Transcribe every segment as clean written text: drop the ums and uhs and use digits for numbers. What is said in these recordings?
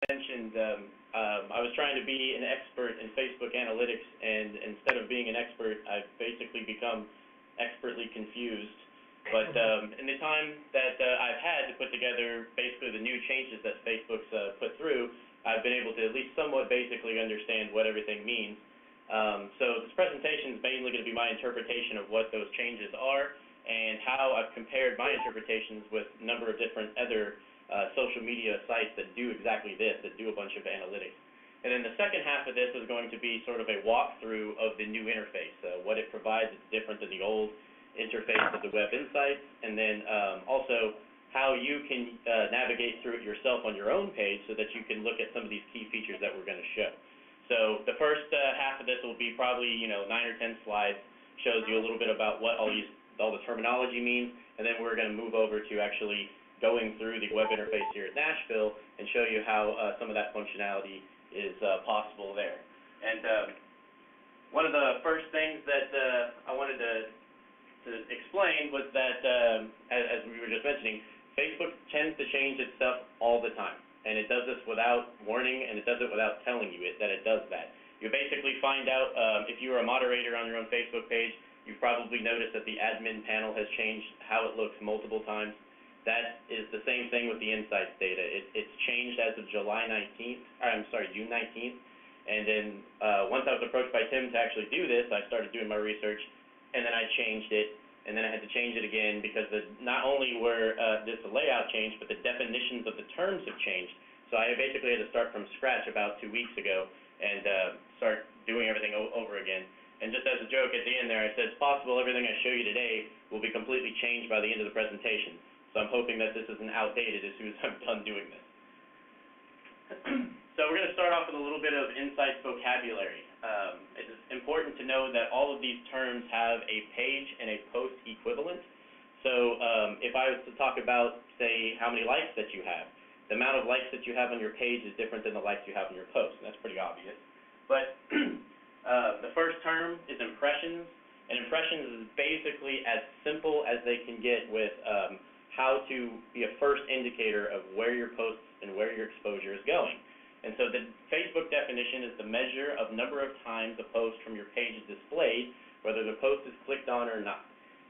mentioned, I was trying to be an expert in Facebook analytics, and instead of being an expert, I've basically become expertly confused. But in the time that I've had to put together basically the new changes that Facebook's put through, I've been able to at least somewhat basically understand what everything means. So this presentation is mainly going to be my interpretation of what those changes are and how I've compared my interpretations with a number of different other social media sites that do exactly this, that do a bunch of analytics. And then the second half of this is going to be sort of a walkthrough of the new interface. What it provides is different than the old interface of the Web Insights, and then also how you can navigate through it yourself on your own page so that you can look at some of these key features that we're going to show. So the first half of this will be probably 9 or 10 slides, shows you a little bit about what all the terminology means, and then we're going to move over to actually going through the web interface here at Nashville and show you how some of that functionality is possible there. And one of the first things that I wanted to explain was that, as we were just mentioning, Facebook tends to change itself all the time. And it does this without warning, and it does it without telling you that it does that. You basically find out, if you are a moderator on your own Facebook page, you've probably noticed that the admin panel has changed how it looks multiple times. That is the same thing with the Insights data. It's changed as of June 19th. And then once I was approached by Tim to actually do this, I started doing my research, and then I changed it, and then I had to change it again because not only were this layout changed, but the definitions of the terms have changed. So I basically had to start from scratch about 2 weeks ago and start doing everything over again. And just as a joke at the end there, I said, it's possible everything I show you today will be completely changed by the end of the presentation. So I'm hoping that this isn't outdated as soon as I'm done doing this. So we're going to start off with a little bit of Insights vocabulary. It is important to know that all of these terms have a page and a post equivalent. So if I was to talk about, say, how many likes that you have, the amount of likes that you have on your page is different than the likes you have on your post, and that's pretty obvious. But the first term is impressions, and impressions is basically as simple as they can get with how to be a first indicator of where your posts and where your exposure is going. And so the Facebook definition is the measure of number of times a post from your page is displayed, whether the post is clicked on or not.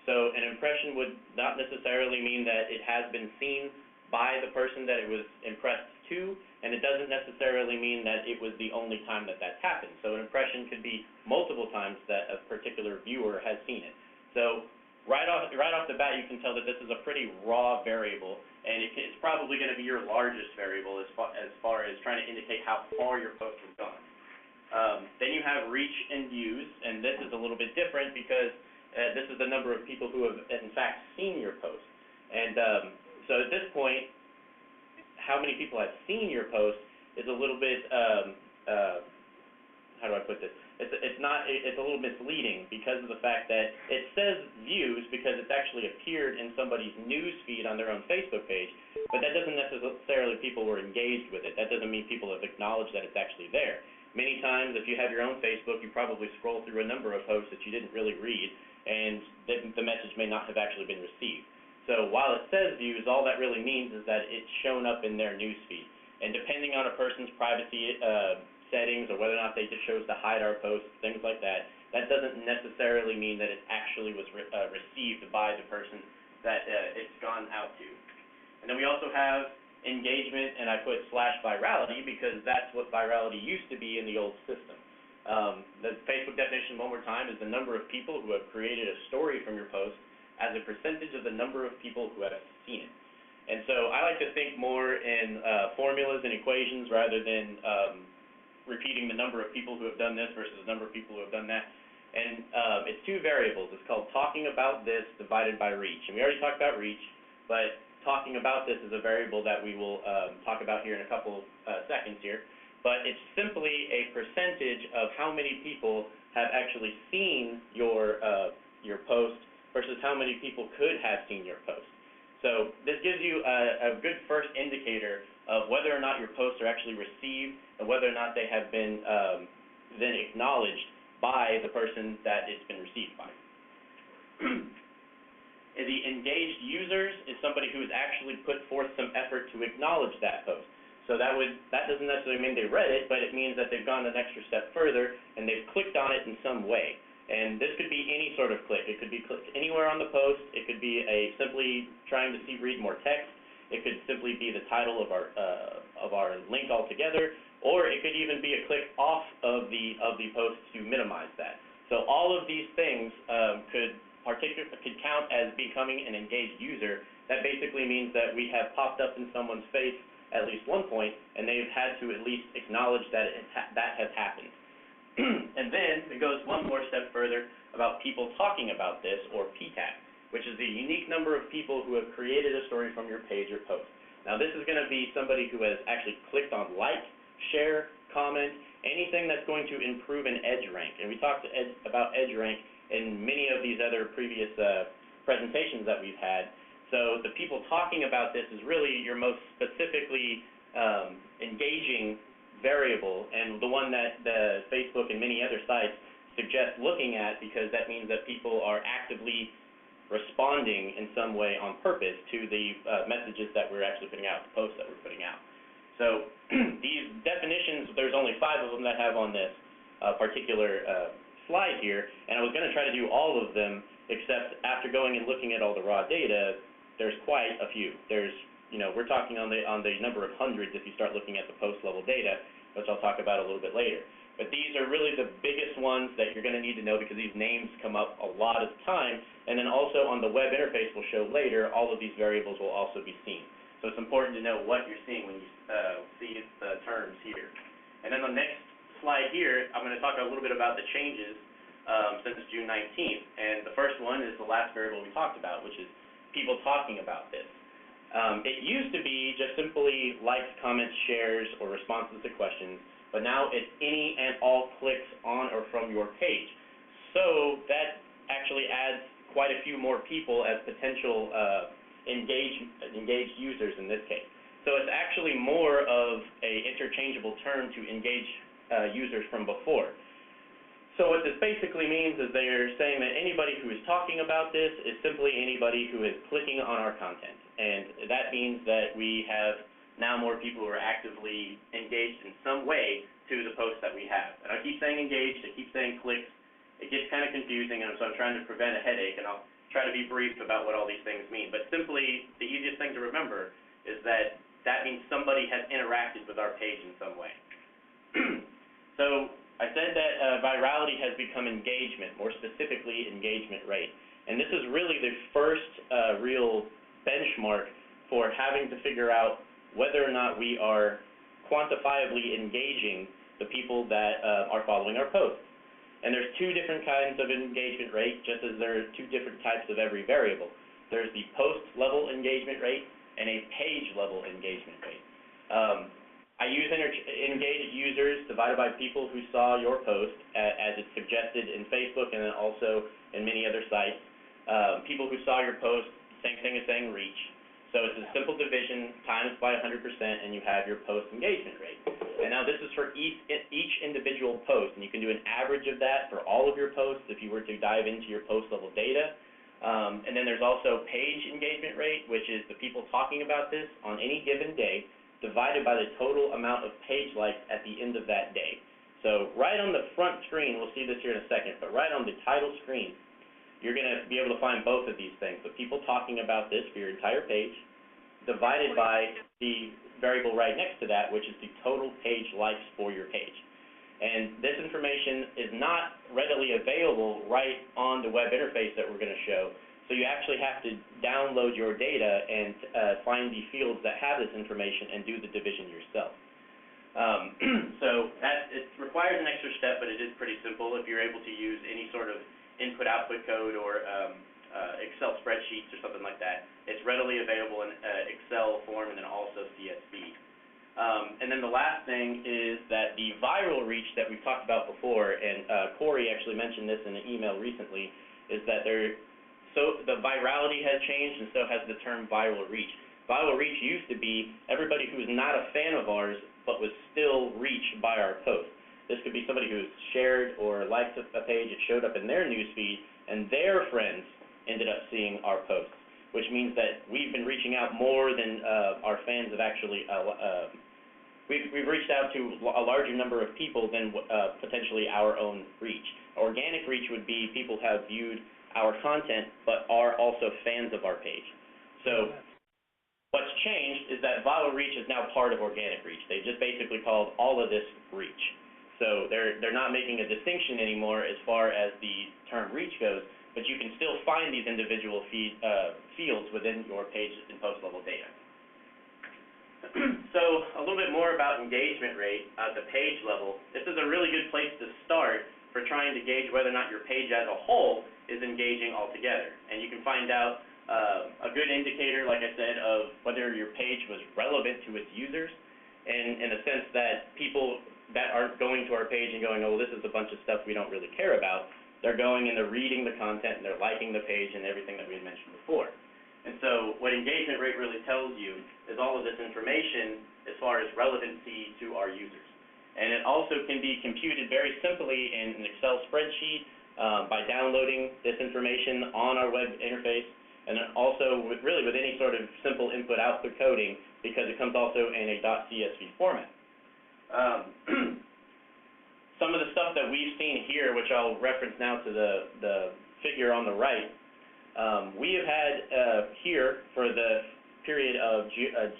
So an impression would not necessarily mean that it has been seen by the person that it was impressed to, and it doesn't necessarily mean that it was the only time that that's happened. So an impression could be multiple times that a particular viewer has seen it. So right off the bat, you can tell that this is a pretty raw variable, and it's probably going to be your largest variable as far as trying to indicate how far your post has gone. Then you have reach and views, and this is a little bit different because this is the number of people who have, in fact, seen your post. And so at this point, how many people have seen your post is a little bit, how do I put this? It's a little misleading because of the fact that it says views because it's actually appeared in somebody's news feed on their own Facebook page, but that doesn't necessarily people were engaged with it. That doesn't mean people have acknowledged that it's actually there. Many times, if you have your own Facebook, you probably scroll through a number of posts that you didn't really read, and the message may not have actually been received. So while it says views, all that really means is that it's shown up in their news feed. And depending on a person's privacy settings or whether or not they just chose to hide our posts, things like that, that doesn't necessarily mean that it actually was received by the person that it's gone out to. And then we also have engagement, and I put /virality because that's what virality used to be in the old system. The Facebook definition, one more time, is the number of people who have created a story from your post as a percentage of the number of people who have seen it. And so I like to think more in formulas and equations rather than repeating the number of people who have done this versus the number of people who have done that. And it's two variables. It's called talking about this divided by reach. And we already talked about reach, but talking about this is a variable that we will talk about here in a couple seconds here. But it's simply a percentage of how many people have actually seen your post versus how many people could have seen your post. So this gives you a good first indicator of whether or not your posts are actually received and whether or not they have been then acknowledged by the person that it's been received by. The engaged users is somebody who has actually put forth some effort to acknowledge that post. So that doesn't necessarily mean they read it, but it means that they've gone an extra step further and they've clicked on it in some way. And this could be any sort of click. It could be clicked anywhere on the post. It could be simply trying to read more text. It could simply be the title of our link altogether, or it could even be a click off of the post to minimize that. So all of these things could count as becoming an engaged user. That basically means that we have popped up in someone's face at least one point, and they've had to at least acknowledge that that has happened. And then it goes one more step further about people talking about this, or PTAC, which is the unique number of people who have created a story from your page or post. Now, this is going to be somebody who has actually clicked on like, share, comment, anything that's going to improve an edge rank. And we talked about edge rank in many of these other previous presentations that we've had. So the people talking about this is really your most specifically engaging variable, and the one that the Facebook and many other sites suggest looking at, because that means that people are actively responding in some way on purpose to the messages that we're actually putting out, the posts that we're putting out. So these definitions, there's only 5 of them that I have on this particular slide here, and I was going to try to do all of them, except after going and looking at all the raw data, there's quite a few. There's, we're talking on the number of hundreds if you start looking at the post level data, which I'll talk about a little bit later. But these are really the biggest ones that you're going to need to know, because these names come up a lot of the time, and then also on the web interface we'll show later, all of these variables will also be seen. So it's important to know what you're seeing when you see the terms here. And then the next slide here, I'm going to talk a little bit about the changes since June 19th, and the first one is the last variable we talked about, which is people talking about this. It used to be just simply likes, comments, shares, or responses to questions, but now it's any and all clicks on or from your page. So that actually adds quite a few more people as potential engaged users in this case. So it's actually more of an interchangeable term to engage users from before. So what this basically means is they're saying that anybody who is talking about this is simply anybody who is clicking on our content. And that means that we have now more people who are actively engaged in some way to the posts that we have. And I keep saying engaged, I keep saying clicks. It gets kind of confusing, and so I'm trying to prevent a headache, and I'll try to be brief about what all these things mean. But simply, the easiest thing to remember is that that means somebody has interacted with our page in some way. So I said that virality has become engagement, more specifically engagement rate. And this is really the first real benchmark for having to figure out whether or not we are quantifiably engaging the people that are following our posts. And there's 2 different kinds of engagement rate, just as there are 2 different types of every variable. There's the post-level engagement rate and a page-level engagement rate. I use engaged users divided by people who saw your post, as it's suggested in Facebook and then also in many other sites. People who saw your post, same thing as saying reach. So it's a simple division, times by 100%, and you have your post engagement rate. And now this is for each individual post, and you can do an average of that for all of your posts if you were to dive into your post level data. And then there's also page engagement rate, which is the people talking about this on any given day, divided by the total amount of page likes at the end of that day. So right on the front screen, we'll see this here in a second, but right on the title screen, you're going to be able to find both of these things, the people talking about this for your entire page, divided by the variable right next to that, which is the total page likes for your page. And this information is not readily available right on the web interface that we're going to show, so you actually have to download your data and find the fields that have this information and do the division yourself. So it requires an extra step, but it is pretty simple if you're able to use any sort of input-output code or Excel spreadsheets or something like that. It's readily available in Excel form and then also CSV. And then the last thing is that the viral reach that we've talked about before, and Corey actually mentioned this in an email recently, is that the virality has changed, and so has the term viral reach. Viral reach used to be everybody who was not a fan of ours but was still reached by our post. This could be somebody who shared or liked a page, it showed up in their newsfeed, and their friends ended up seeing our posts, which means that we've been reaching out more than our fans have actually we've reached out to a larger number of people than potentially our own reach. Organic reach would be people who have viewed our content but are also fans of our page. So what's changed is that viral reach is now part of organic reach. They just basically called all of this reach. So they're not making a distinction anymore as far as the term reach goes, but you can still find these individual fields within your page and post level data. So a little bit more about engagement rate at the page level. This is a really good place to start for trying to gauge whether or not your page as a whole is engaging altogether. And you can find out a good indicator, like I said, of whether your page was relevant to its users, and in a sense that people that aren't going to our page and going, oh, well, this is a bunch of stuff we don't really care about, they're going and they're reading the content and they're liking the page and everything that we had mentioned before. And so what engagement rate really tells you is all of this information as far as relevancy to our users. And it also can be computed very simply in an Excel spreadsheet by downloading this information on our web interface, and then also with any sort of simple input-output coding, because it comes also in a .csv format. Some of the stuff that we've seen here, which I'll reference now to the figure on the right, we have had here for the period of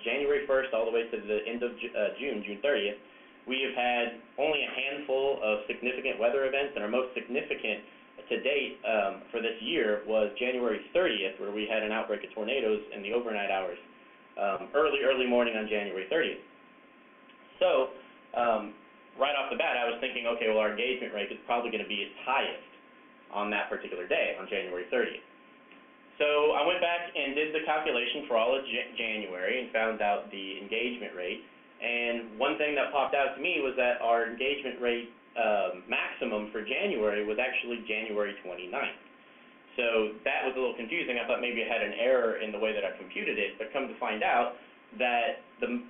January 1st all the way to the end of June 30th, we have had only a handful of significant weather events, and our most significant to date for this year was January 30th, where we had an outbreak of tornadoes in the overnight hours, early morning on January 30th. So right off the bat, I was thinking, okay, well, our engagement rate is probably going to be its highest on that particular day, on January 30th. So I went back and did the calculation for all of January and found out the engagement rate. And one thing that popped out to me was that our engagement rate maximum for January was actually January 29th. So that was a little confusing. I thought maybe I had an error in the way that I computed it, but come to find out that the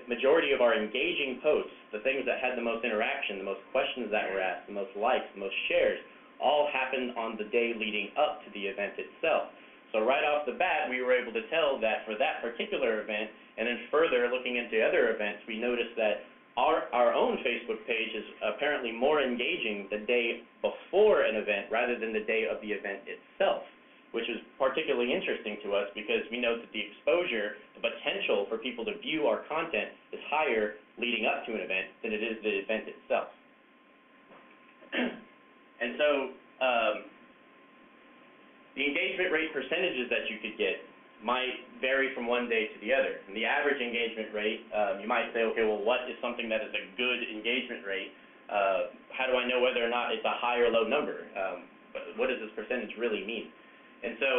majority of our engaging posts, the things that had the most interaction, the most questions that were asked, the most likes, the most shares, all happened on the day leading up to the event itself. So right off the bat, we were able to tell that for that particular event, and then further looking into other events, we noticed that our own Facebook page is apparently more engaging the day before an event rather than the day of the event itself, which is particularly interesting to us because we know that the exposure, the potential for people to view our content is higher leading up to an event than it is the event itself. And so the engagement rate percentages that you could get might vary from one day to the other. And the average engagement rate, you might say, okay, well, what is something that is a good engagement rate? How do I know whether or not it's a high or low number? What does this percentage really mean? And so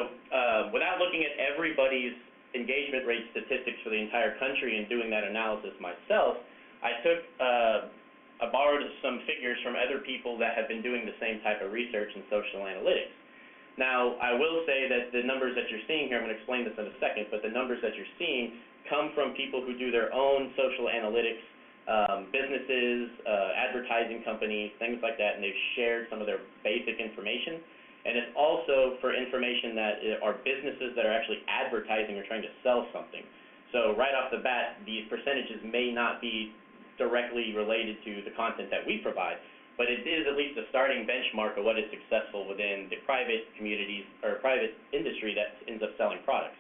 without looking at everybody's engagement rate statistics for the entire country and doing that analysis myself, I borrowed some figures from other people that have been doing the same type of research in social analytics. Now, I will say that the numbers that you're seeing here, I'm going to explain this in a second, but the numbers that you're seeing come from people who do their own social analytics, businesses, advertising companies, things like that, and they've shared some of their basic information. And it's also for information that are businesses that are actually advertising or trying to sell something. So right off the bat, these percentages may not be directly related to the content that we provide, but it is at least a starting benchmark of what is successful within the private communities or private industry that ends up selling products.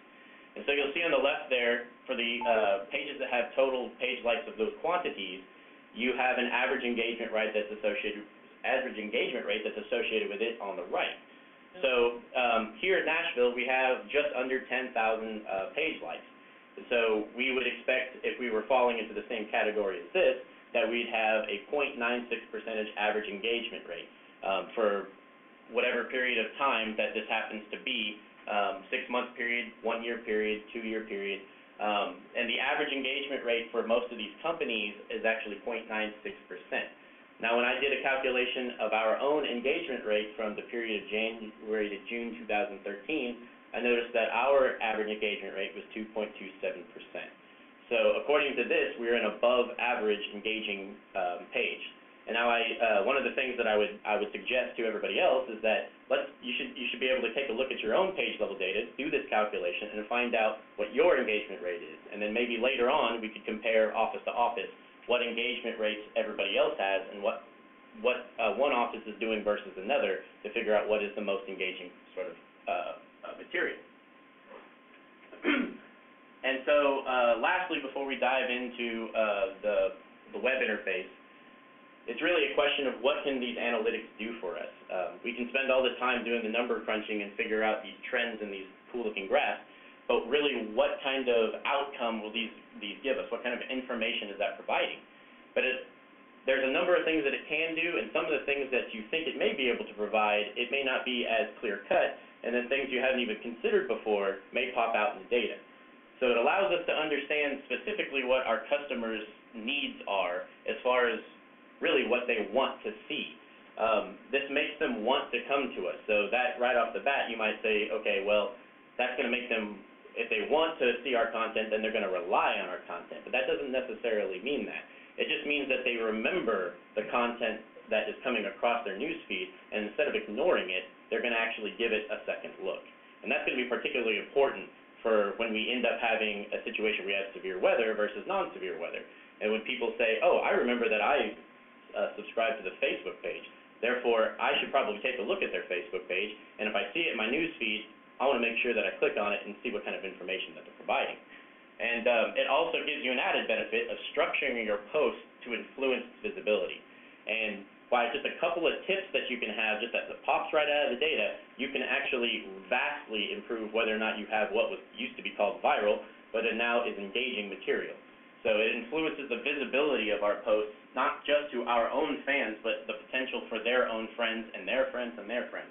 And so you'll see on the left there, for the pages that have total page likes of those quantities, you have an average engagement rate that's associated with it on the right. So here at Nashville, we have just under 10,000 page likes. So we would expect, if we were falling into the same category as this, that we'd have a 0.96% average engagement rate for whatever period of time that this happens to be, 6-month period, 1-year period, 2-year period. And the average engagement rate for most of these companies is actually 0.96%. Now, when I did a calculation of our own engagement rate from the period of January to June 2013, I noticed that our average engagement rate was 2.27%. So according to this, we're an above average engaging page. And now one of the things that I would suggest to everybody else is that you should be able to take a look at your own page level data, do this calculation, and find out what your engagement rate is. And then maybe later on we could compare office to office what engagement rates everybody else has and what one office is doing versus another to figure out what is the most engaging sort of material. And so, lastly, before we dive into the web interface, it's really a question of what can these analytics do for us. We can spend all the time doing the number crunching and figure out these trends and these cool-looking graphs, but really, what kind of outcome will these give us? What kind of information is that providing? But there's a number of things that it can do, and some of the things that you think it may be able to provide, it may not be as clear-cut, and then things you hadn't even considered before may pop out in the data. So it allows us to understand specifically what our customers' needs are as far as really what they want to see. This makes them want to come to us. So that right off the bat, you might say, okay, well, that's going to make them, if they want to see our content, then they're going to rely on our content. But that doesn't necessarily mean that. It just means that they remember the content that is coming across their newsfeed, and instead of ignoring it, they're going to actually give it a second look. And that's going to be particularly important for when we end up having a situation where we have severe weather versus non-severe weather. And when people say, oh, I remember that I subscribe to the Facebook page, therefore I should probably take a look at their Facebook page, and if I see it in my newsfeed, I want to make sure that I click on it and see what kind of information that they're providing. And it also gives you an added benefit of structuring your post to influence visibility. And by just a couple of tips that you can have, just that pops right out of the data, you can actually vastly improve whether or not you have what was used to be called viral, but it now is engaging material. So it influences the visibility of our posts, not just to our own fans, but the potential for their own friends and their friends and their friends.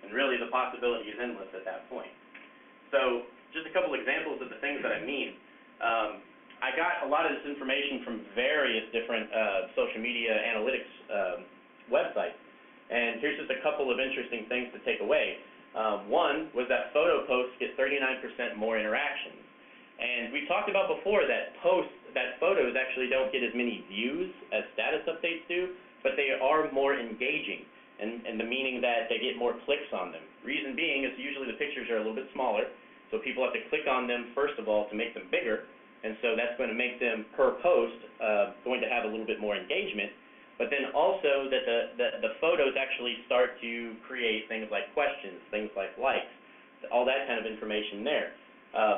And really the possibility is endless at that point. So just a couple examples of the things that I mean. I got a lot of this information from various different social media analytics websites. And here's just a couple of interesting things to take away. One was that photo posts get 39% more interactions. And we talked about before that photos actually don't get as many views as status updates do, but they are more engaging, and the meaning that they get more clicks on them. Reason being is usually the pictures are a little bit smaller, so people have to click on them first of all to make them bigger, and so that's going to make them per post going to have a little bit more engagement. But then also that the photos actually start to create things like questions, things like likes, all that kind of information there.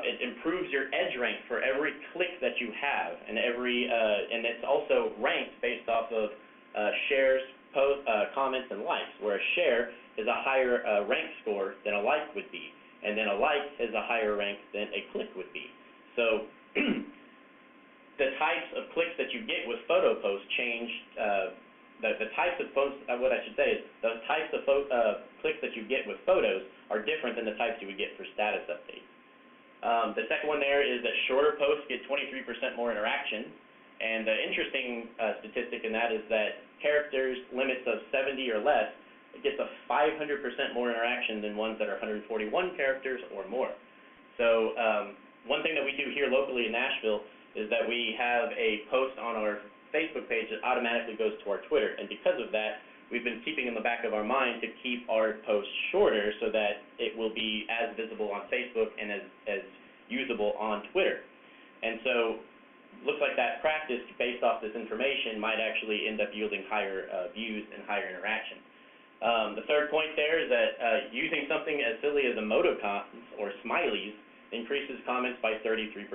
It improves your edge rank for every click that you have, and and it's also ranked based off of shares, comments, and likes, where a share is a higher rank score than a like would be, and then a like is a higher rank than a click would be. So the types of clicks that you get with photo posts change. The types of posts, what I should say is, the types of clicks that you get with photos are different than the types you would get for status updates. The second one there is that shorter posts get 23% more interaction, and the interesting statistic in that is that characters limits of 70 or less, it gets a 500% more interaction than ones that are 141 characters or more. So one thing that we do here locally in Nashville is that we have a post on our Facebook page that automatically goes to our Twitter, and because of that, we've been keeping in the back of our mind to keep our posts shorter so that it will be as visible on Facebook and as usable on Twitter. And so looks like that practice based off this information might actually end up yielding higher views and higher interaction. The third point there is that using something as silly as emoticons or smileys increases comments by 33%.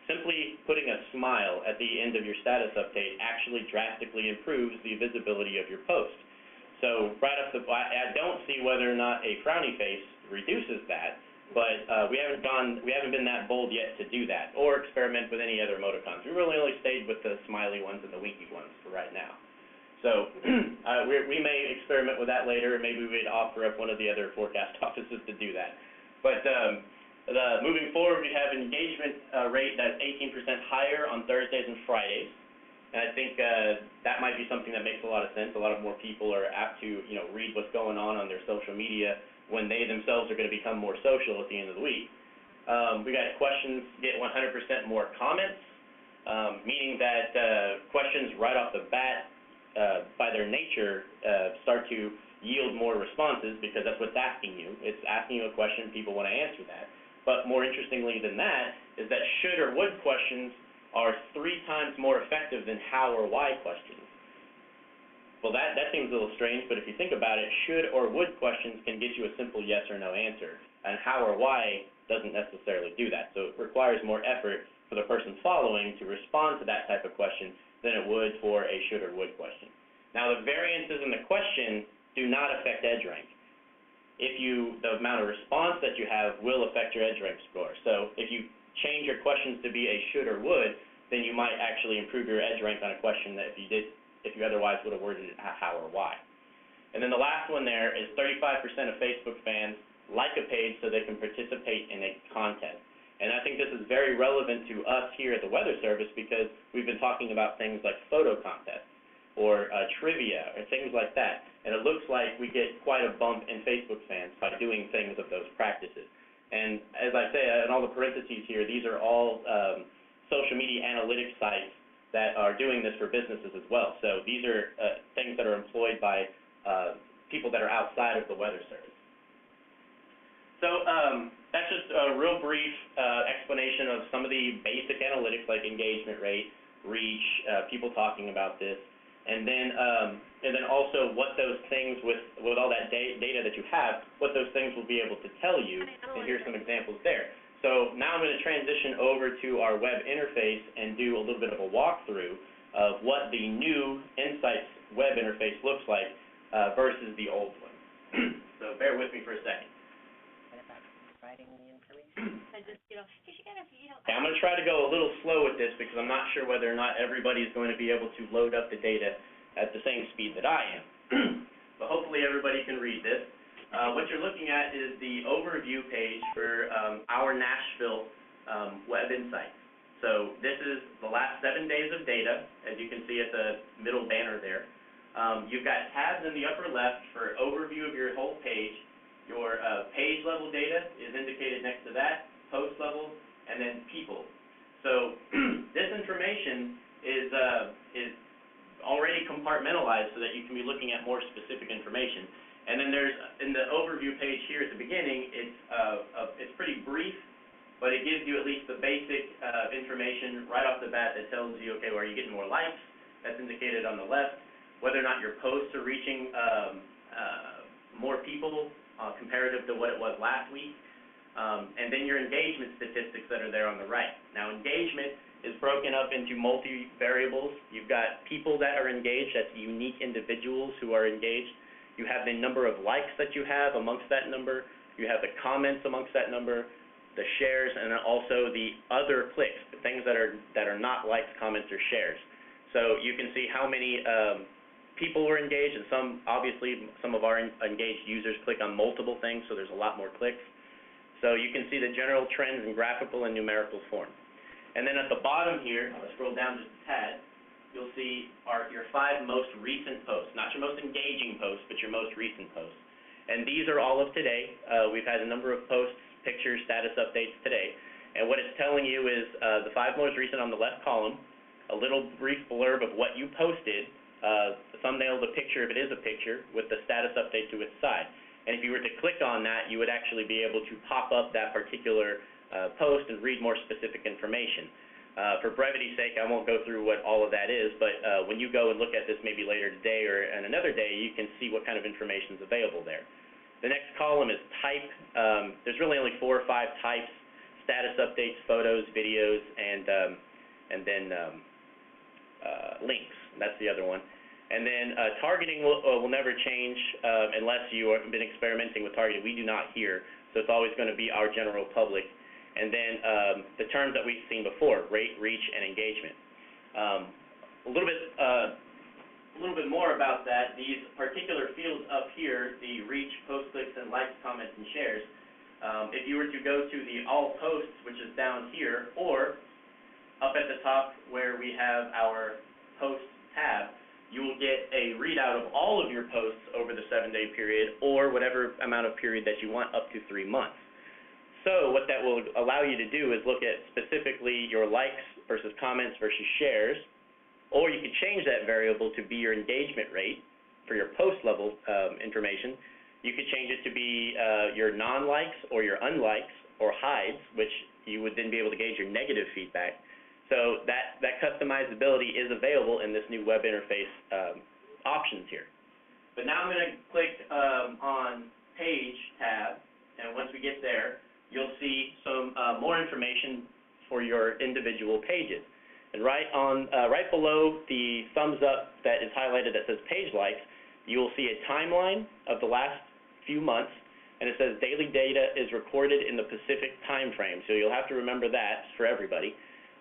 Simply putting a smile at the end of your status update actually drastically improves the visibility of your post. So right off the bat, I don't see whether or not a frowny face reduces that, but we haven't been that bold yet to do that or experiment with any other emoticons. We really only stayed with the smiley ones and the winky ones for right now. So we may experiment with that later, and maybe we'd offer up one of the other forecast offices to do that. But moving forward, we have an engagement rate that's 18% higher on Thursdays and Fridays. And I think that might be something that makes a lot of sense. A lot of more people are apt to, read what's going on their social media when they themselves are going to become more social at the end of the week. We got questions get 100% more comments, meaning that questions right off the bat, by their nature, start to yield more responses because that's what's asking you. It's asking you a question, people want to answer that. But more interestingly than that is that should or would questions are 3 times more effective than how or why questions. Well, that seems a little strange, but if you think about it, should or would questions can get you a simple yes or no answer, and how or why doesn't necessarily do that. So it requires more effort for the person following to respond to that type of question than it would for a should or would question. Now, the variances in the question do not affect edge rank. The amount of response that you have will affect your edge rank score. So if you change your questions to be a should or would, then you might actually improve your edge rank on a question that if you otherwise would have worded it how or why. And then the last one there is 35% of Facebook fans like a page so they can participate in a contest. And I think this is very relevant to us here at the Weather Service because we've been talking about things like photo contests or trivia or things like that. And it looks like we get quite a bump in Facebook fans by doing things of those practices. And as I say, in all the parentheses here, these are all social media analytics sites that are doing this for businesses as well. So these are things that are employed by people that are outside of the Weather Service. So that's just a real brief explanation of some of the basic analytics like engagement rate, reach, people talking about this, and then also what those things with all that data that you have, what those things will be able to tell you. And here's some examples there. So now I'm going to transition over to our web interface and do a little bit of a walkthrough of what the new Insights web interface looks like versus the old one. So bear with me for a second. What about writing the information? I just, Okay, I'm going to try to go a little slow with this because I'm not sure whether or not everybody is going to be able to load up the data at the same speed that I am. But hopefully everybody can read this. What you're looking at is the overview page for our Nashville web insights. So this is the last 7 days of data, as you can see at the middle banner there. You've got tabs in the upper left for overview of your whole page. Your page level data is indicated next to that, post level, and then people. So this information is already compartmentalized so that you can be looking at more specific information. And then there's, in the overview page here at the beginning, it's pretty brief, but it gives you at least the basic information right off the bat that tells you, okay, well, are you getting more likes? That's indicated on the left. Whether or not your posts are reaching more people comparative to what it was last week. And then your engagement statistics that are there on the right. Now, engagement is broken up into multi-variables. You've got people that are engaged, that's unique individuals who are engaged. You have the number of likes that you have amongst that number. You have the comments amongst that number, the shares, and then also the other clicks, the things that are not likes, comments, or shares. So you can see how many people were engaged, and obviously some of our engaged users click on multiple things, so there's a lot more clicks. So you can see the general trends in graphical and numerical form. And then at the bottom here, I'll scroll down just a tad, you'll see your 5 most recent posts, not your most engaging posts, but your most recent posts. And these are all of today. We've had a number of posts, pictures, status updates today. And what it's telling you is the 5 most recent on the left column, a little brief blurb of what you posted, the thumbnail of the picture if it is a picture, with the status update to its side. And if you were to click on that, you would actually be able to pop up that particular post and read more specific information. For brevity's sake, I won't go through what all of that is, but when you go and look at this maybe later today or another day, you can see what kind of information is available there. The next column is type. There's really only 4 or 5 types: status updates, photos, videos, and then links. That's the other one. And then targeting will never change unless you have been experimenting with targeting. We do not here, so it's always going to be our general public. And then the terms that we've seen before: rate, reach, and engagement. A little bit more about that. These particular fields up here, the reach, post clicks, and likes, comments, and shares. If you were to go to the all posts, which is down here, or up at the top where we have our posts tab, you will get a readout of all of your posts over the 7-day period, or whatever amount of period that you want, up to 3 months. So what that will allow you to do is look at specifically your likes versus comments versus shares, or you could change that variable to be your engagement rate for your post level information. You could change it to be your non-likes or your unlikes or hides, which you would then be able to gauge your negative feedback. So that customizability is available in this new web interface options here. But now I'm going to click on Page tab, and once we get there, you'll see some more information for your individual pages. And right below the thumbs up that is highlighted that says Page Likes, you will see a timeline of the last few months, and it says daily data is recorded in the Pacific time frame. So you'll have to remember that for everybody.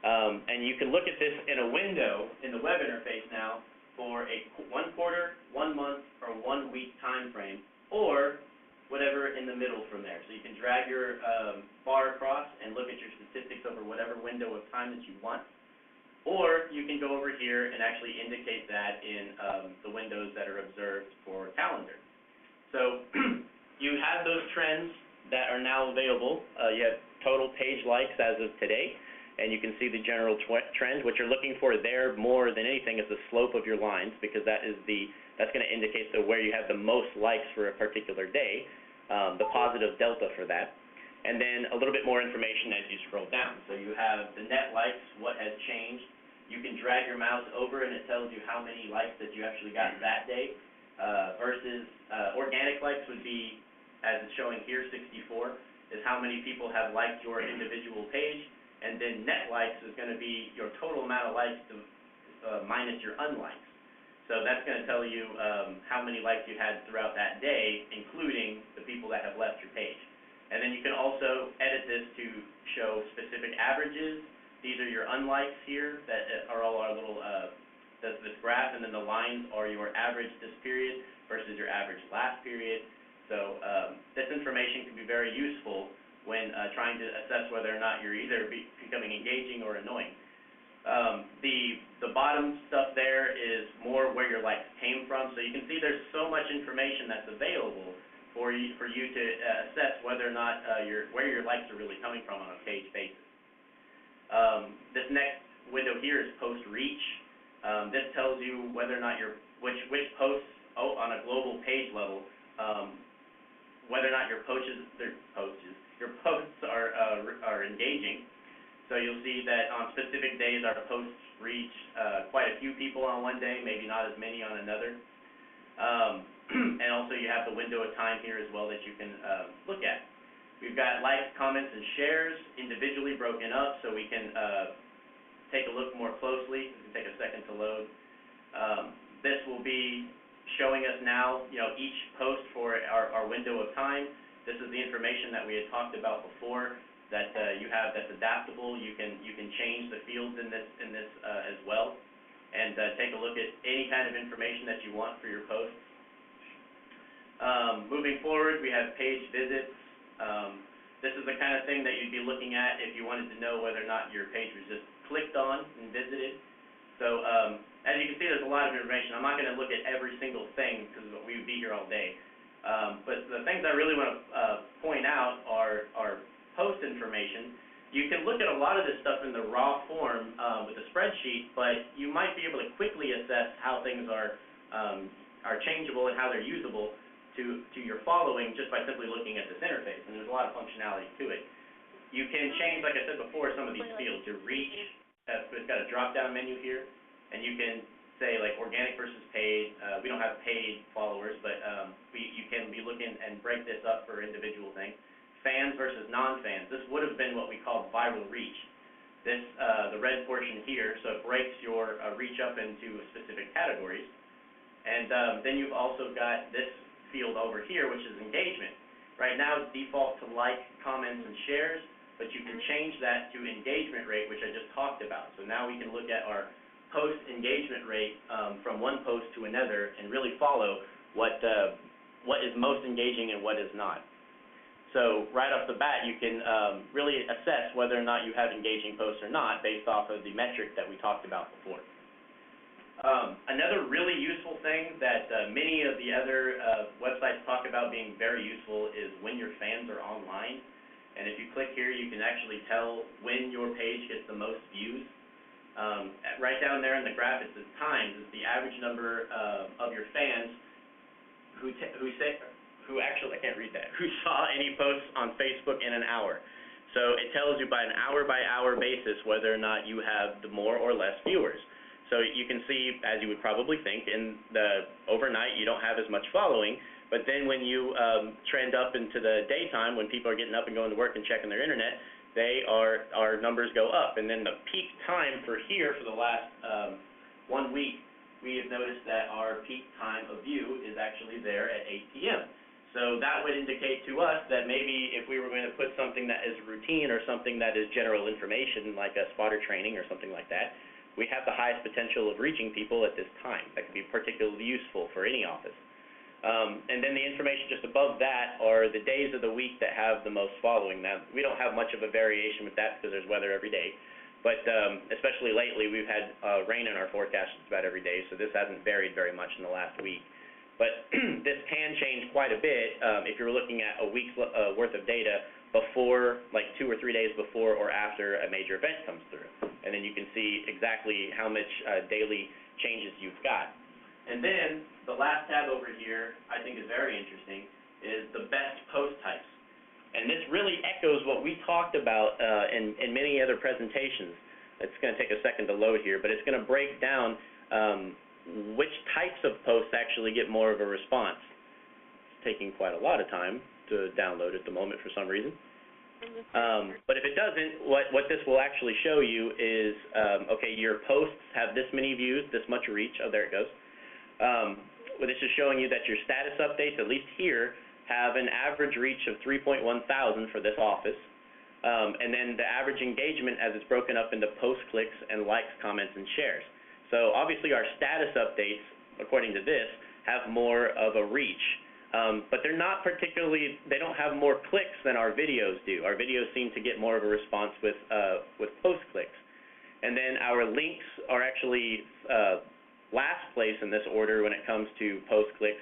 And you can look at this in a window in the web interface now for a 1 quarter, 1 month, or 1 week time frame, or whatever in the middle from there. So you can drag your bar across and look at your statistics over whatever window of time that you want. Or you can go over here and actually indicate that in the windows that are observed for calendar. So you have those trends that are now available. You have total page likes as of today, and you can see the general trend. What you're looking for there more than anything is the slope of your lines, because that's going to indicate where you have the most likes for a particular day, the positive delta for that. And then a little bit more information as you scroll down. So you have the net likes, what has changed. You can drag your mouse over and it tells you how many likes that you actually got that day, versus organic likes would be, as it's showing here, 64, is how many people have liked your individual page. And then net likes is going to be your total amount of likes minus your unlikes. So that's going to tell you how many likes you had throughout that day, including the people that have left your page. And then you can also edit this to show specific averages. These are your unlikes here that are all our little, this graph, and then the lines are your average this period versus your average last period. So this information can be very useful when trying to assess whether or not you're either becoming engaging or annoying. The bottom stuff there is more where your likes came from. So you can see there's so much information that's available for you to assess whether or not where your likes are really coming from on a page basis. This next window here is post reach. This tells you whether or not which posts on a global page level, whether or not your posts are engaging. So you'll see that on specific days our posts reach quite a few people on one day, maybe not as many on another. And also you have the window of time here as well that you can look at. We've got likes, comments, and shares individually broken up, so we can take a look more closely. It can take a second to load. This will be showing us now, each post for our window of time. This is the information that we had talked about before that you have that's adaptable. You can change the fields in this as well, and take a look at any kind of information that you want for your posts. Moving forward, we have page visits. This is the kind of thing that you'd be looking at if you wanted to know whether or not your page was just clicked on and visited. So as you can see, there's a lot of information. I'm not going to look at every single thing because we would be here all day. But the things I really want to point out are post information. You can look at a lot of this stuff in the raw form with a spreadsheet, but you might be able to quickly assess how things are changeable and how they're usable to your following just by simply looking at this interface, and there's a lot of functionality to it. You can change, like I said before, some of these fields. Your reach, it's got a drop-down menu here, and you can say like organic versus paid. We don't have paid followers, but you can be looking and break this up for individual things. Fans versus non-fans. This would have been what we call viral reach. This, the red portion here, so it breaks your reach up into specific categories. And then you've also got this field over here, which is engagement. Right now it's default to like, comments, and shares, but you can change that to engagement rate, which I just talked about. So now we can look at our post engagement rate from one post to another and really follow what is most engaging and what is not. So right off the bat, you can really assess whether or not you have engaging posts or not based off of the metric that we talked about before. Another really useful thing that many of the other websites talk about being very useful is when your fans are online. And if you click here, you can actually tell when your page gets the most views. Right down there in the graph, it says times. It's the average number of your fans who actually, I can't read that, who saw any posts on Facebook in an hour. So it tells you by an hour-by-hour basis whether or not you have the more or less viewers. So you can see, as you would probably think, in the overnight you don't have as much following, but then when you trend up into the daytime, when people are getting up and going to work and checking their internet, our numbers go up. And then the peak time for here for the last 1 week, we have noticed that our peak time of view is actually there at 8 p.m. So that would indicate to us that maybe if we were going to put something that is routine or something that is general information, like a spotter training or something like that, we have the highest potential of reaching people at this time. That could be particularly useful for any office. And then the information just above that are the days of the week that have the most following. Now, we don't have much of a variation with that because there's weather every day, but especially lately we've had rain in our forecast just about every day, so this hasn't varied very much in the last week. But this can change quite a bit if you're looking at a week's worth of data before, like 2 or 3 days before or after a major event comes through. And then you can see exactly how much daily changes you've got. And then the last tab over here, I think is very interesting, is the best post types. And this really echoes what we talked about in many other presentations. It's going to take a second to load here, but it's going to break down which types of posts actually get more of a response. It's taking quite a lot of time to download at the moment for some reason. But if it doesn't, what this will actually show you is, okay, your posts have this many views, this much reach. Oh, there it goes. Well, this is showing you that your status updates, at least here, have an average reach of 3.1 thousand for this office. And then the average engagement as it's broken up into post clicks and likes, comments, and shares. So obviously our status updates, according to this, have more of a reach. But they're not particularly, they don't have more clicks than our videos do. Our videos seem to get more of a response with post clicks. And then our links are actually last place in this order when it comes to post clicks.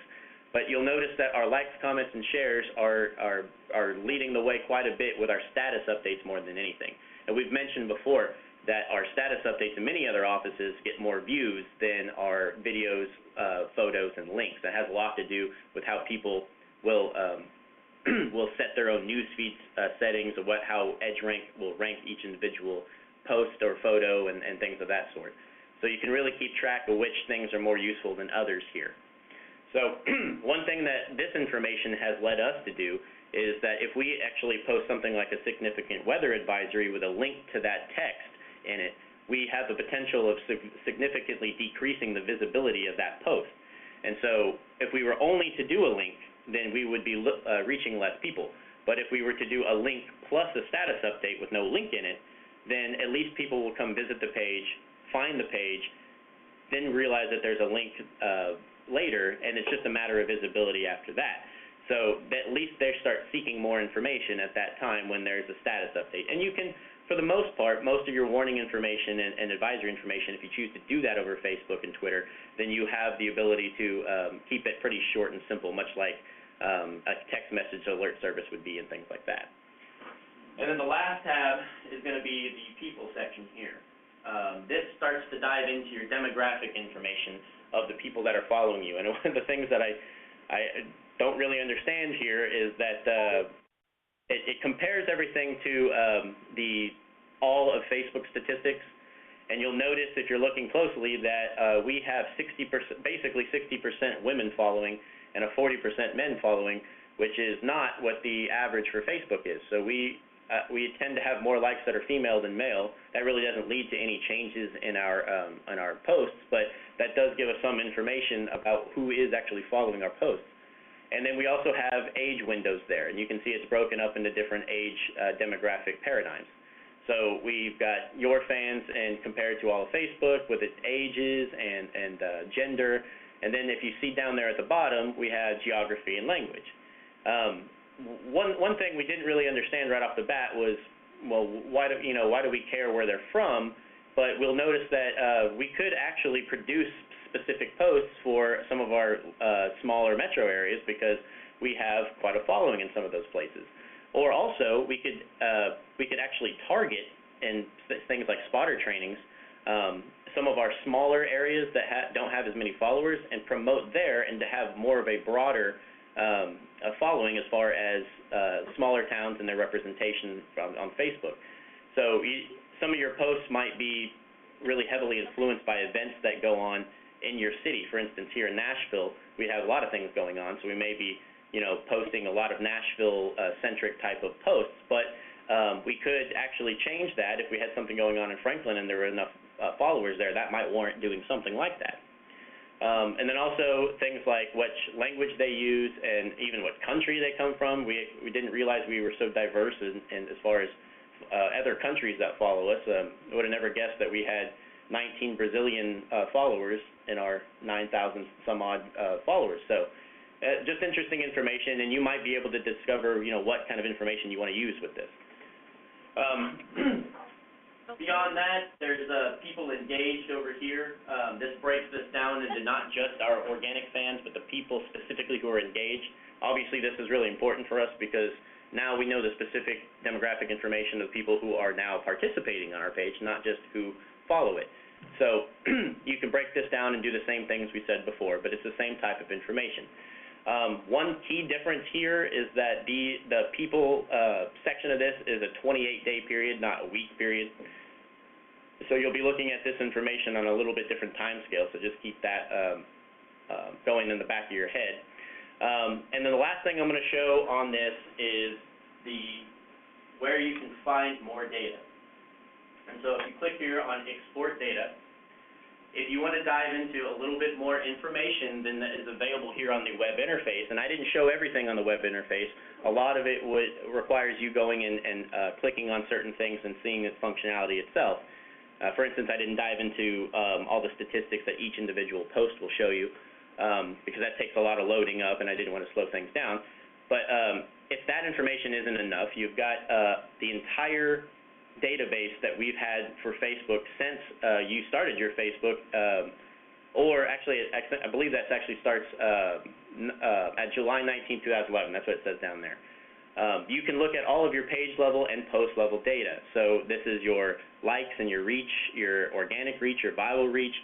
But you'll notice that our likes, comments, and shares are leading the way quite a bit with our status updates more than anything. And we've mentioned before that our status updates in many other offices get more views than our videos, photos, and links. That has a lot to do with how people will set their own newsfeed settings of how EdgeRank will rank each individual post or photo and things of that sort. So you can really keep track of which things are more useful than others here. So one thing that this information has led us to do is that if we actually post something like a significant weather advisory with a link to that text in it, we have the potential of significantly decreasing the visibility of that post. And so if we were only to do a link, then we would be reaching less people. But if we were to do a link plus a status update with no link in it, then at least people will come visit the page, find the page, then realize that there's a link later, and it's just a matter of visibility after that. So at least they start seeking more information at that time when there's a status update. And you can, for the most part, most of your warning information and advisory information, if you choose to do that over Facebook and Twitter, then you have the ability to keep it pretty short and simple, much like a text message alert service would be and things like that. And then the last tab is going to be the people section here. This starts to dive into your demographic information of the people that are following you. And one of the things that I don't really understand here is that it compares everything to all of Facebook statistics, and you'll notice if you're looking closely that we have basically 60% women following and a 40% men following, which is not what the average for Facebook is. So we tend to have more likes that are female than male. That really doesn't lead to any changes in our posts, but that does give us some information about who is actually following our posts. And then we also have age windows there, and you can see it's broken up into different age demographic paradigms. So we've got your fans and compared to all of Facebook with its ages and gender, and then if you see down there at the bottom, we have geography and language. One thing we didn't really understand right off the bat was, well, why do we care where they're from? But we'll notice that we could actually produce specific posts for some of our smaller metro areas because we have quite a following in some of those places. Or also, we could actually target in things like spotter trainings some of our smaller areas that don't have as many followers and promote there, and to have more of a broader following as far as smaller towns and their representation on Facebook. So some of your posts might be really heavily influenced by events that go on in your city. For instance, here in Nashville, we have a lot of things going on, so we may be, posting a lot of Nashville-centric type of posts, but we could actually change that if we had something going on in Franklin and there were enough followers there. That might warrant doing something like that. And then also things like which language they use and even what country they come from. We didn't realize we were so diverse in as far as other countries that follow us. I would have never guessed that we had 19 Brazilian followers in our 9,000 some odd followers. So just interesting information, and you might be able to discover, what kind of information you want to use with this. Beyond that, there's people engaged over here. This breaks this down into not just our organic fans, but the people specifically who are engaged. Obviously, this is really important for us because now we know the specific demographic information of people who are now participating on our page, not just who follow it. So you can break this down and do the same things we said before, but it's the same type of information. One key difference here is that the people section of this is a 28-day period, not a week period. So you'll be looking at this information on a little bit different time scale, so just keep that going in the back of your head. And then the last thing I'm going to show on this is where you can find more data. And so if you click here on Export Data, if you want to dive into a little bit more information than that is available here on the web interface, and I didn't show everything on the web interface, a lot of it requires you going and clicking on certain things and seeing its functionality itself. For instance, I didn't dive into all the statistics that each individual post will show you because that takes a lot of loading up, and I didn't want to slow things down. But if that information isn't enough, you've got the entire database that we've had for Facebook since you started your Facebook, or actually, I believe that actually starts at July 19, 2011. That's what it says down there. You can look at all of your page level and post level data. So this is your likes and your reach, your organic reach, your viral reach.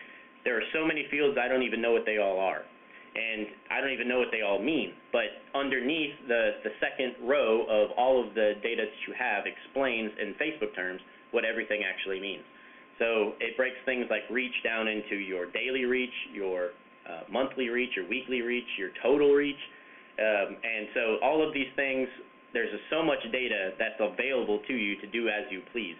There are so many fields I don't even know what they all are. And I don't even know what they all mean, but underneath the second row of all of the data that you have explains in Facebook terms what everything actually means. So it breaks things like reach down into your daily reach, your monthly reach, your weekly reach, your total reach, and so all of these things, there's so much data that's available to you to do as you please.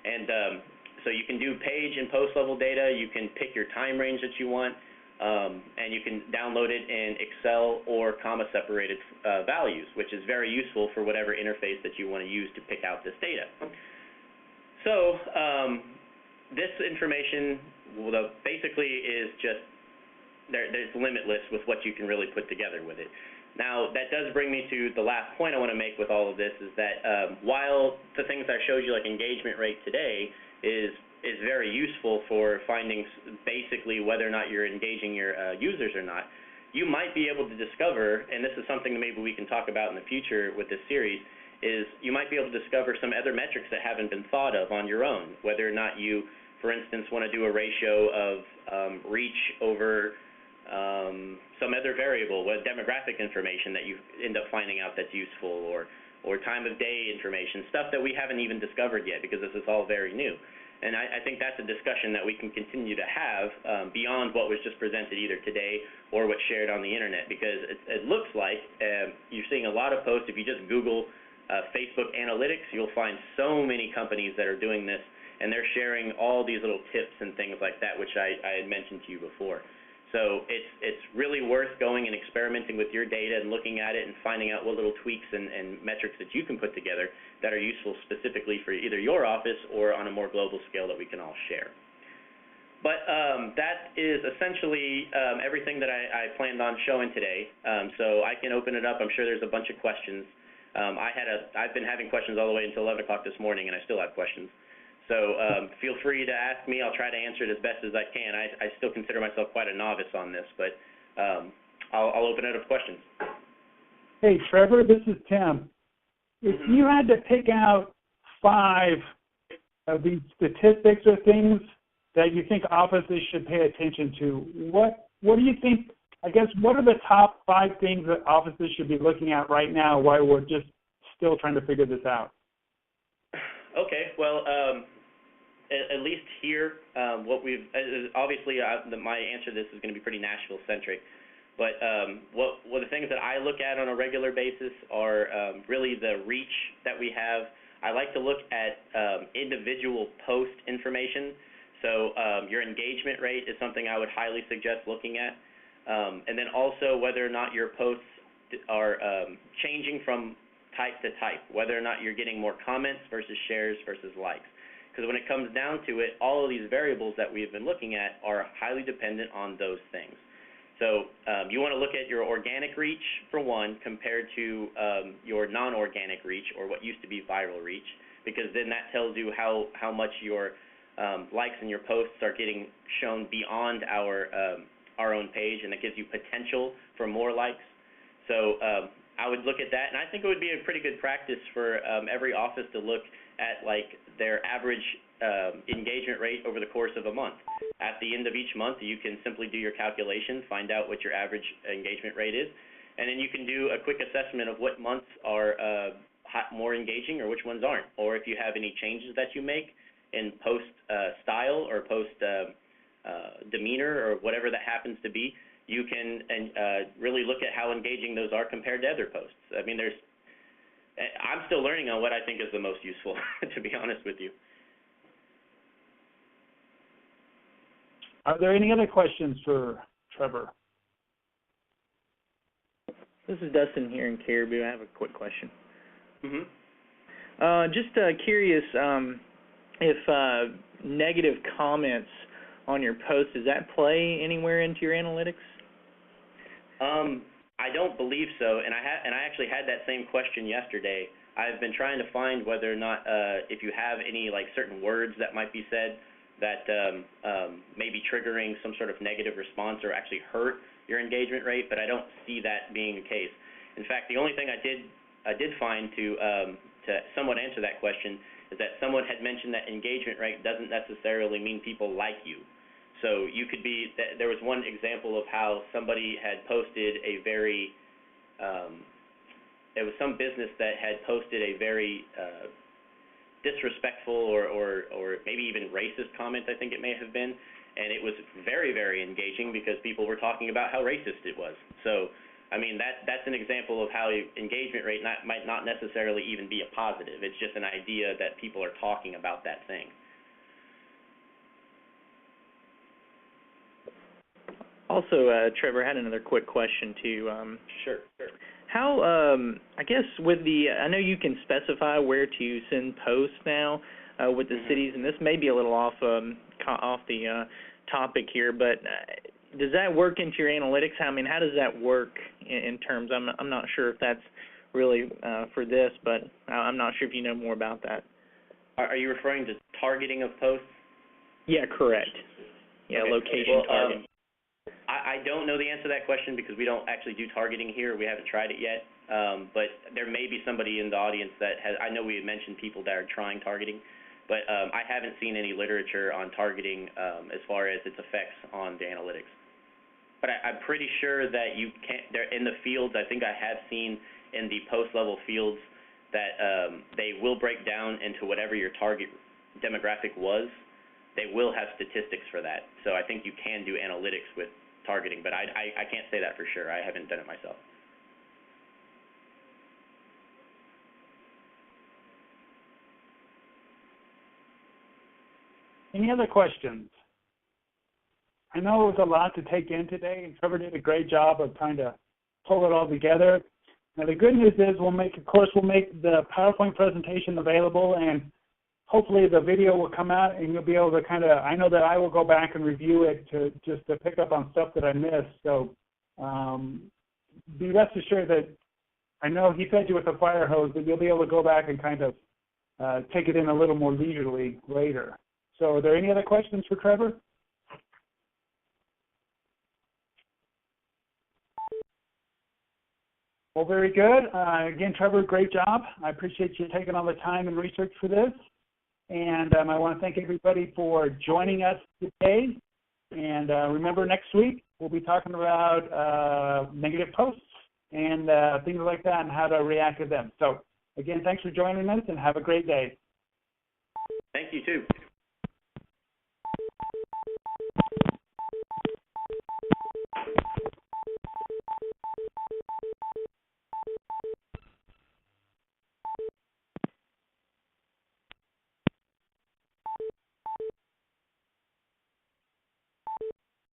And so you can do page and post level data, you can pick your time range that you want, and you can download it in Excel or comma-separated values, which is very useful for whatever interface that you want to use to pick out this data. So this information basically is just, there's limitless with what you can really put together with it. Now, that does bring me to the last point I want to make with all of this, is that while the things I showed you, like engagement rate today, is very useful for finding basically whether or not you're engaging your users or not, you might be able to discover, and this is something that maybe we can talk about in the future with this series, is you might be able to discover some other metrics that haven't been thought of on your own, whether or not you, for instance, want to do a ratio of reach over some other variable, what demographic information that you end up finding out that's useful, or time of day information, stuff that we haven't even discovered yet because this is all very new. And I think that's a discussion that we can continue to have beyond what was just presented either today or what's shared on the internet, because it looks like you're seeing a lot of posts. If you just Google Facebook analytics, you'll find so many companies that are doing this, and they're sharing all these little tips and things like that, which I had mentioned to you before. So it's really worth going and experimenting with your data and looking at it and finding out what little tweaks and metrics that you can put together that are useful specifically for either your office or on a more global scale that we can all share. But that is essentially everything that I planned on showing today. So I can open it up. I'm sure there's a bunch of questions. I've been having questions all the way until 11 o'clock this morning, and I still have questions. So feel free to ask me. I'll try to answer it as best as I can. I still consider myself quite a novice on this, but I'll open it up to questions. Hey, Trevor, this is Tim. If you had to pick out 5 of these statistics or things that you think offices should pay attention to, what do you think I guess, what are the top 5 things that offices should be looking at right now while we're just still trying to figure this out? Okay, well, at least here, what we've obviously my answer to this is going to be pretty Nashville-centric, but what the things that I look at on a regular basis are really the reach that we have. I like to look at individual post information, so your engagement rate is something I would highly suggest looking at, and then also whether or not your posts are changing from type to type, whether or not you're getting more comments versus shares versus likes. Because when it comes down to it, all of these variables that we've been looking at are highly dependent on those things. So you want to look at your organic reach, for one, compared to your non-organic reach, or what used to be viral reach, because then that tells you how much your likes and your posts are getting shown beyond our own page, and it gives you potential for more likes. So I would look at that, and I think it would be a pretty good practice for every office to look at like their average engagement rate over the course of a month. At the end of each month, you can simply do your calculation, find out what your average engagement rate is, and then you can do a quick assessment of what months are more engaging or which ones aren't, or if you have any changes that you make in post style or post demeanor or whatever that happens to be. You can really look at how engaging those are compared to other posts. I mean, I'm still learning on what I think is the most useful, to be honest with you. Are there any other questions for Trevor? This is Dustin here in Caribou. I have a quick question. Just curious if negative comments on your post, does that play anywhere into your analytics? I don't believe so, and I actually had that same question yesterday. I've been trying to find whether or not if you have any like certain words that might be said that may be triggering some sort of negative response or actually hurt your engagement rate, but I don't see that being the case. In fact, the only thing I did find to somewhat answer that question is that someone had mentioned that engagement rate doesn't necessarily mean people like you. So you could be, there was one example of how somebody had posted a very, there was some business that had posted a very disrespectful or maybe even racist comment, I think it may have been, and it was very, very engaging because people were talking about how racist it was. So, I mean, that's an example of how engagement rate might not necessarily even be a positive. It's just an idea that people are talking about that thing. Also, Trevor, I had another quick question too. Sure. How, I guess with I know you can specify where to send posts now with the cities, and this may be a little off the topic here, but does that work into your analytics? I mean, how does that work in terms? I'm not sure if that's really for this, but I'm not sure if you know more about that. Are you referring to targeting of posts? Yeah, correct. Yeah, okay. Location targeting. I don't know the answer to that question because we don't actually do targeting here. We haven't tried it yet, but there may be somebody in the audience that has. I know we had mentioned people that are trying targeting, but I haven't seen any literature on targeting as far as its effects on the analytics. But I'm pretty sure that you can't. They're in the fields. I think I have seen in the post-level fields that they will break down into whatever your target demographic was. They will have statistics for that. So I think you can do analytics with targeting, but I can't say that for sure. I haven't done it myself. Any other questions? I know it was a lot to take in today, and Trevor did a great job of trying to pull it all together. Now, the good news is we'll make the PowerPoint presentation available, and hopefully the video will come out and you'll be able to I know that I will go back and review it to pick up on stuff that I missed. So be rest assured that I know he fed you with a fire hose, but you'll be able to go back and take it in a little more leisurely later. So are there any other questions for Trevor? Well, very good. Again, Trevor, great job. I appreciate you taking all the time and research for this. And I want to thank everybody for joining us today. And remember, next week, we'll be talking about negative posts and things like that and how to react to them. So, again, thanks for joining us and have a great day. Thank you, too.